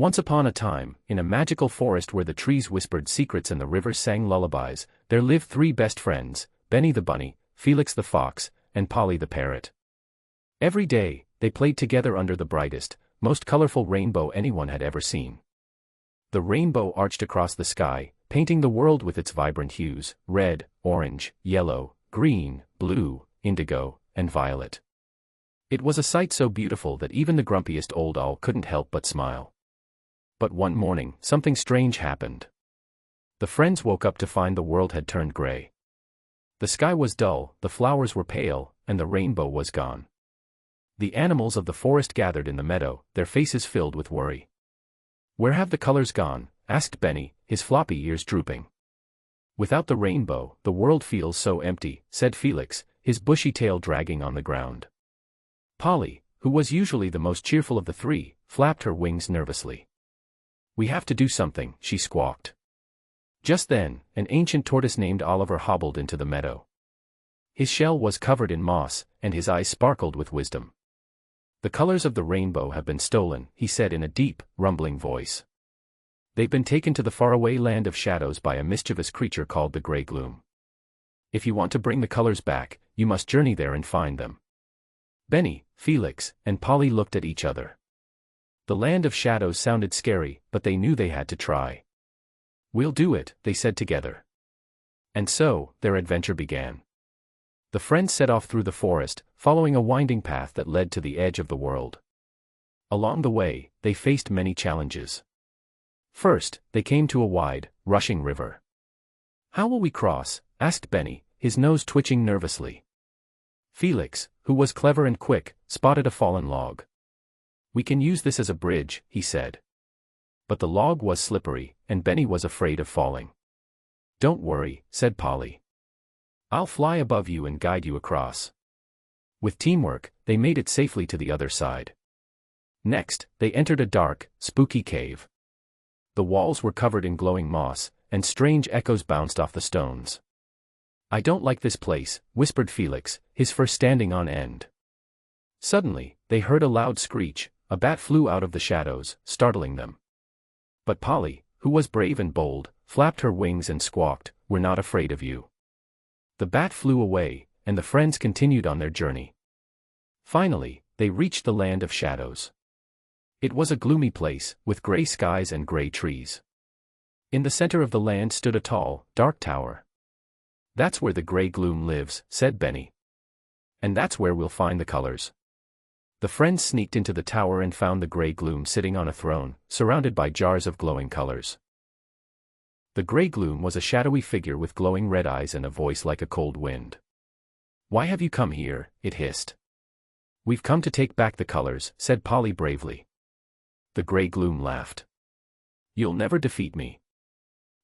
Once upon a time, in a magical forest where the trees whispered secrets and the rivers sang lullabies, there lived three best friends, Benny the bunny, Felix the fox, and Polly the parrot. Every day, they played together under the brightest, most colorful rainbow anyone had ever seen. The rainbow arched across the sky, painting the world with its vibrant hues: red, orange, yellow, green, blue, indigo, and violet. It was a sight so beautiful that even the grumpiest old owl couldn't help but smile. But one morning, something strange happened. The friends woke up to find the world had turned gray. The sky was dull, the flowers were pale, and the rainbow was gone. The animals of the forest gathered in the meadow, their faces filled with worry. "Where have the colors gone?" asked Benny, his floppy ears drooping. "Without the rainbow, the world feels so empty," said Felix, his bushy tail dragging on the ground. Polly, who was usually the most cheerful of the three, flapped her wings nervously. "We have to do something," she squawked. Just then, an ancient tortoise named Oliver hobbled into the meadow. His shell was covered in moss, and his eyes sparkled with wisdom. "The colors of the rainbow have been stolen," he said in a deep, rumbling voice. "They've been taken to the faraway land of shadows by a mischievous creature called the Grey Gloom. If you want to bring the colors back, you must journey there and find them." Benny, Felix, and Polly looked at each other. The land of shadows sounded scary, but they knew they had to try. "We'll do it," they said together. And so, their adventure began. The friends set off through the forest, following a winding path that led to the edge of the world. Along the way, they faced many challenges. First, they came to a wide, rushing river. "How will we cross?" asked Benny, his nose twitching nervously. Felix, who was clever and quick, spotted a fallen log. "We can use this as a bridge," he said. But the log was slippery, and Benny was afraid of falling. "Don't worry," said Polly. "I'll fly above you and guide you across." With teamwork, they made it safely to the other side. Next, they entered a dark, spooky cave. The walls were covered in glowing moss, and strange echoes bounced off the stones. "I don't like this place," whispered Felix, his fur standing on end. Suddenly, they heard a loud screech. A bat flew out of the shadows, startling them. But Polly, who was brave and bold, flapped her wings and squawked, "We're not afraid of you." The bat flew away, and the friends continued on their journey. Finally, they reached the land of shadows. It was a gloomy place, with gray skies and gray trees. In the center of the land stood a tall, dark tower. "That's where the Grey Gloom lives," said Benny. "And that's where we'll find the colors." The friends sneaked into the tower and found the Grey Gloom sitting on a throne, surrounded by jars of glowing colors. The Grey Gloom was a shadowy figure with glowing red eyes and a voice like a cold wind. "Why have you come here?" it hissed. "We've come to take back the colors," said Polly bravely. The Grey Gloom laughed. "You'll never defeat me.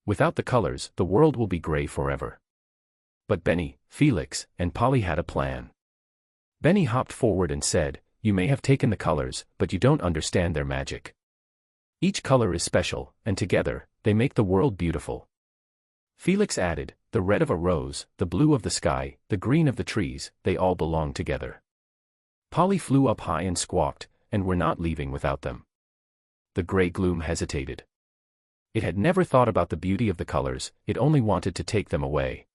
Without the colors, the world will be gray forever." But Benny, Felix, and Polly had a plan. Benny hopped forward and said, "You may have taken the colors, but you don't understand their magic. Each color is special, and together, they make the world beautiful." Felix added, "The red of a rose, the blue of the sky, the green of the trees, they all belong together." Polly flew up high and squawked, "And we're not leaving without them." The Grey Gloom hesitated. It had never thought about the beauty of the colors, it only wanted to take them away.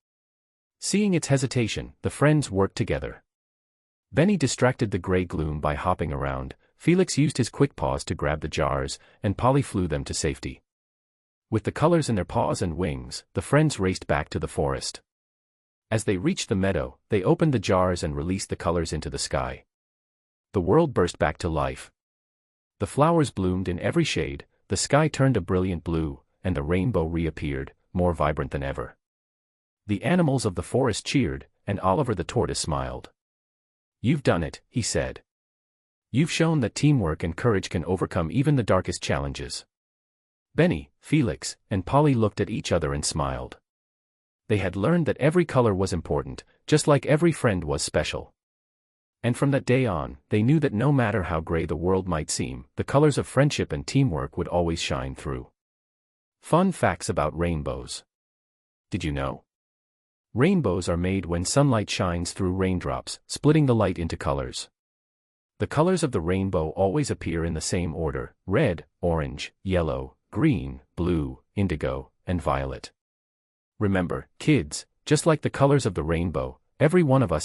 Seeing its hesitation, the friends worked together. Benny distracted the Grey Gloom by hopping around, Felix used his quick paws to grab the jars, and Polly flew them to safety. With the colors in their paws and wings, the friends raced back to the forest. As they reached the meadow, they opened the jars and released the colors into the sky. The world burst back to life. The flowers bloomed in every shade, the sky turned a brilliant blue, and the rainbow reappeared, more vibrant than ever. The animals of the forest cheered, and Oliver the tortoise smiled. "You've done it," he said. "You've shown that teamwork and courage can overcome even the darkest challenges." Benny, Felix, and Polly looked at each other and smiled. They had learned that every color was important, just like every friend was special. And from that day on, they knew that no matter how gray the world might seem, the colors of friendship and teamwork would always shine through. Fun facts about rainbows. Did you know? Rainbows are made when sunlight shines through raindrops, splitting the light into colors. The colors of the rainbow always appear in the same order: red, orange, yellow, green, blue, indigo, and violet. Remember, kids, just like the colors of the rainbow, every one of us